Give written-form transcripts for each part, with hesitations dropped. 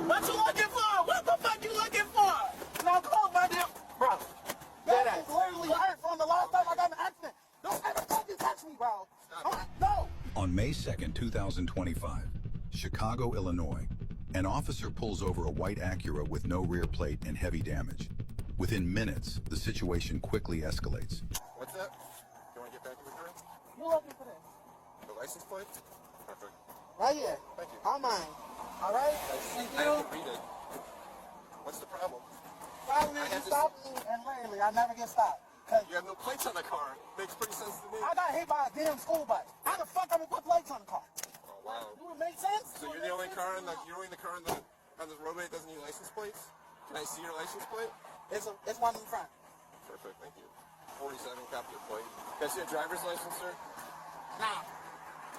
What you looking for? What the fuck you looking for? Now close my damn... Bro, that is literally hurt from the last time I got in an accident. Don't ever fucking touch me, bro. No. On May 2nd, 2025, Chicago, Illinois, an officer pulls over a white Acura with no rear plate and heavy damage. Within minutes, the situation quickly escalates. What's that? You want to get back in the car? You looking for this? The license plate? Perfect. Right here. Thank you. On mine. All right? Thank I you. have to read it. What's the problem? Problem is you stop me and lately I never get stopped. You have no plates on the car. Makes pretty sense to me. I got hit by a damn school bus. How the fuck I'm gonna put plates on the car? Oh, wow. Do it make sense? So you're the only car on the roadway that doesn't need license plates? Can I see your license plate? It's one in front. Perfect, thank you. 47, copy your plate. Can I see a driver's license, sir? Nah.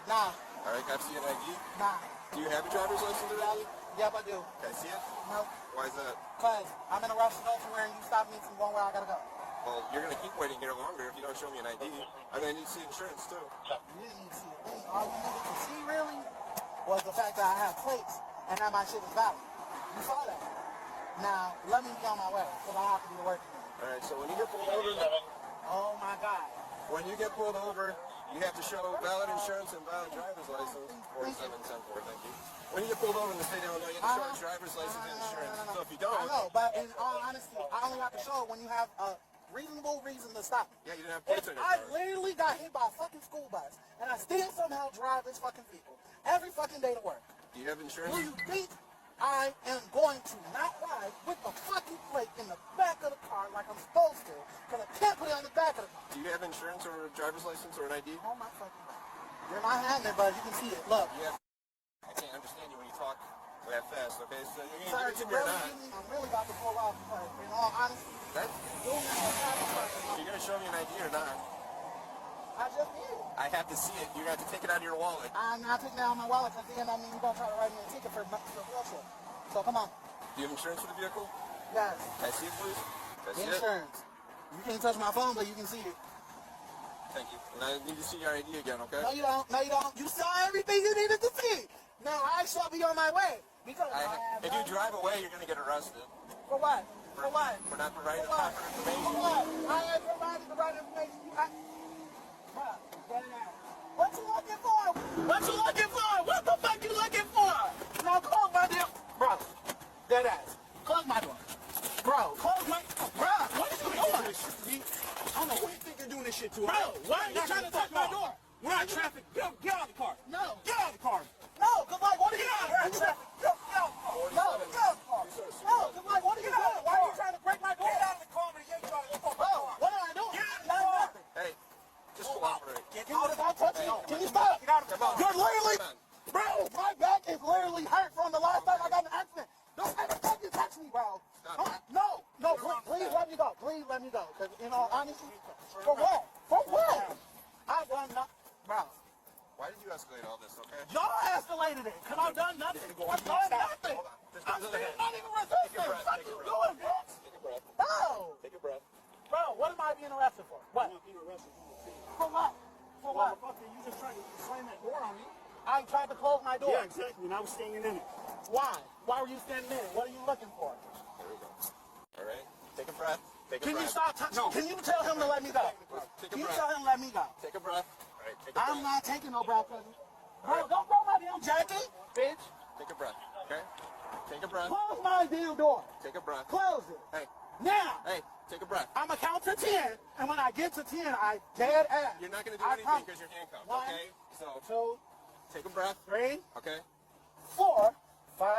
Nah. All right, can I see an ID? Nah. Do you have a driver's license already? Yep, I do. Can I see it? No. Why is that? Cause I'm in a rush to go somewhere and you stop me from going where I gotta go. Well, you're going to keep waiting here longer if you don't show me an ID. I'm going to need to see insurance, too. You didn't need to see a thing. All you needed to see, really, was the fact that I have plates and that my shit is valid. You saw that. Now, let me be on my way, because I have to be to work today. All right, so when you get pulled over... Oh, my God. When you get pulled over, you have to show valid insurance and valid driver's license. 4710-4, thank you. When you get pulled over in the state of Illinois, you have to show a driver's license and insurance. So if you don't... I know, but in all honesty, I only have to show it when you have a reasonable reason to stop me. Yeah, you didn't have plates on your I car. literally got hit by a fucking school bus, and I still somehow drive this fucking vehicle every fucking day to work. Do you have insurance? Do you think I am going to not ride with the fucking plate in the back of the car like I'm supposed to, because I can't put it on the back of the car? Do you have insurance or a driver's license or an ID? Oh my fucking God. You're not having it, but you can see it. Look. Yeah. I can't understand you when you talk that fast, okay? So you're Sorry, going to or not. I'm really about to pull off, but in all honesty, You're going to show me an ID or not? I just did. I have to see it. You're going to have to take it out of your wallet. I'm not taking it out of my wallet because then I mean you're going to try to write me a ticket for real shit. So come on. Do you have insurance for the vehicle? Yes. Can I see it, please? Can I see Insurance. You can't touch my phone, but you can see it. Thank you. And I need to see your ID again, okay? No, you don't. No, you don't. You saw everything you needed to see. Now I shall be on my way. Because if you drive away, you're going to get arrested. For what? For what? For not providing the For proper information. For what? I have provided the right information. Bruh, get it out. What you looking for? What you looking for? What the fuck you looking for? Now close my damn... Bro, dead ass. Close my door. Bro, close my... Bro, what are you doing? I don't know who you think you're doing this shit to. Bro, why are you trying to touch my door? We're not traffic. Get out of the car. No. Get out of the car. No, because like, what are you doing? We're not traffic. Get out of the car. No, get out of the car. No, because like, what are you doing? Why are you trying to break my door? Get out of the car and yank you out of the car. Bro, what am I doing? Get out of the car. Hey, just cooperate. Get out of the car. Can you stop? Get out of the car. You're literally... Bro, my back is literally hurt from the last time I got in an accident. Don't ever fucking touch me, bro. No, please let me go. Please let me go. Because in all honesty, for what? For what? I done nothing. Bro. Why did you escalate all this, okay? Y'all escalated it, because I've done nothing. I've done nothing. I'm still not even resisting. What you doing, bitch? Take a breath. No. Take a breath. Bro, what am I being arrested for? What? I'm not being arrested For what? For what? Motherfucker, you just tried to slam that door on me. I tried to close my door. Yeah, exactly, and I was standing in it. Why? Why were you standing in it? What are you looking for? There we go. All right. Take a breath. Take a Can breath. you stop touching? No. Can you tell him to let me go? Take a Can you breath. tell him to let me go? Take a breath. All right, take a breath. I'm not taking no breath, cousin. Bro, don't throw my damn jacket, bitch. Take a breath, okay? Take a breath. Close my damn door. Take a breath. Close it. Hey. Now. Hey, take a breath. I'm going to count to 10, and when I get to 10, I dead ass. You're not going to do anything because you're handcuffed, okay? So, 2, take a breath. 3, Okay? 4, 5,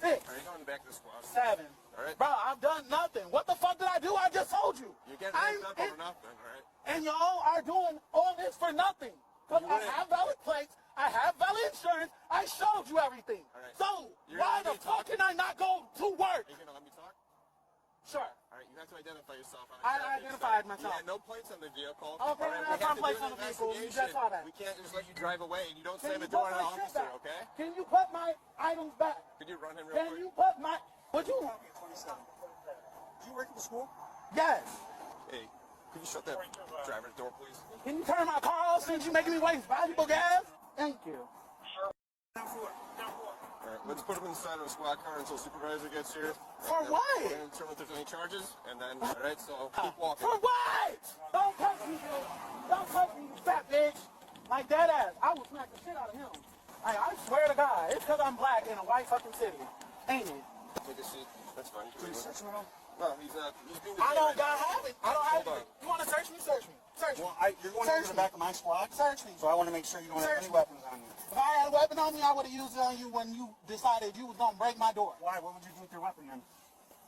6, All right, go in the back of the squad. 7. All right? Bro, I've done nothing. What the fuck did I do? I just told you. You're getting handcuffed over nothing, all right? And y'all are doing all this for nothing. Because I have valid plates, I have valid insurance, I showed you everything. All right. So, You're why gonna the fuck talk? can I not go to work? Are you going to let me talk? Sure. All right, you have to identify yourself. I identified myself. You had no plates on the vehicle. Okay, All right, I have we have some to plates do on an the vehicle. You just investigation. saw that. We can't just let you drive away and you don't Can slam you the door put on an my shit officer, back? okay? Can you put my items back? Could you run him real Can quick? you put my... Would you... 27. Do you work at the school? Yes. Hey, could you shut that driver's door, please? Can you turn my car off since you're making me waste valuable gas? Thank you. Down for it. Down for it. All right, Let's put him inside of a squad car until supervisor gets here. For And what? We're going to determine if there's any charges, and then, all right, so keep walking. For what? Don't touch me, dude. Don't touch me, you fat bitch. Like that ass. I will smack the shit out of him. I swear to God, it's because I'm black in a white fucking city. Ain't it? Take a seat. That's fine. Can you search me now? No, he's not. He's being I don't detained. have it. I don't have Hold it. You want to search me? Search me. Search me. Well, you're going Search into me. the back of my squad, Search me. so I want to make sure you don't have Search any me. weapons on you. If I had a weapon on me, I would have used it on you when you decided you was going to break my door. Why? What would you do with your weapon then?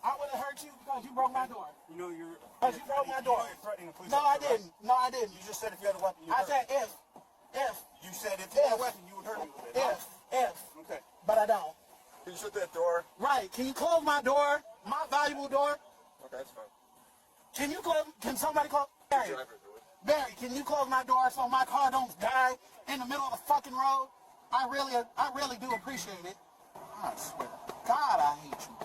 I would have hurt you because you broke my door. You know you're... Because you broke my door. You're threatening a police No, I officer, right? didn't. No, I didn't. You just said if you had a weapon, you I hurt. said if. You said if you had a weapon, you would hurt me with it. If. Okay. But I don't. Can you shut that door? Right. Can you close my door? My valuable door? Okay, that's fine. Can somebody close? Barry, Driver, do it. Barry, can you close my door so my car don't die in the middle of the fucking road? I really do appreciate it. I swear to God, I hate you.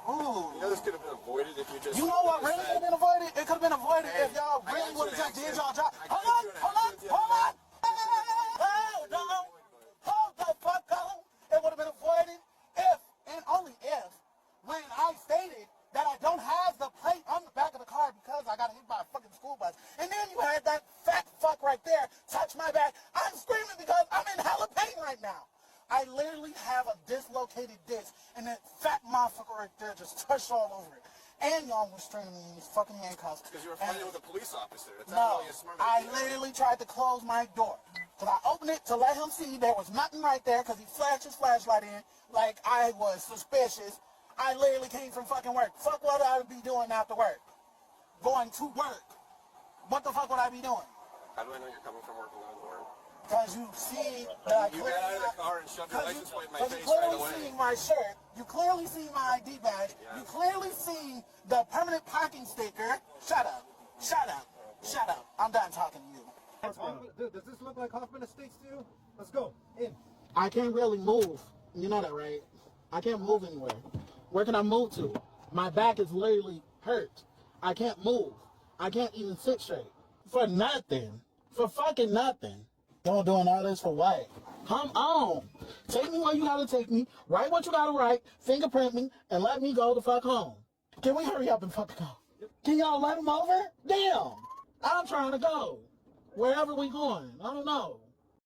Ooh. You know this could have been avoided if you just... You know what really could have been avoided? It could have been avoided if y'all really would have just did y'all job. Hold on. Hold on. Hold the fuck on. It would have been avoided if, and only if, when I stated that I don't have the plate on the back of the car because I got hit by a fucking school bus. And then you had that fat fuck right there touch my back. I'm screaming because I'm in hella pain right now. I literally have a dislocated disc, and that fat motherfucker right there just touched all over it. And y'all was straining me in these fucking handcuffs. Because you were fighting with a police officer. That's No, not really a smart I idea. literally tried to close my door. Because I opened it to let him see there was nothing right there because he flashed his flashlight in like I was suspicious. I literally came from fucking work. Fuck what I would be doing after work. Going to work. What the fuck would I be doing? How do I know you're coming from work and going to work? Because you see that I You got out of the car and shoved your license plate in my you face right clearly away. see my shirt. You clearly see my ID badge. Yeah. You clearly see the permanent parking sticker. Shut up. Shut up. Shut up. I'm done talking to you. Dude, does this look like Hoffman Estates to you? Let's go. In. I can't really move. You know that, right? I can't move anywhere. Where can I move to? My back is literally hurt. I can't move. I can't even sit straight. For nothing. For fucking nothing. Y'all doing all this for what? Come on. Take me where you gotta take me. Write what you gotta write. Fingerprint me. And let me go the fuck home. Can we hurry up and fucking go? Can y'all let him over? Damn. I'm trying to go. Wherever we going. I don't know.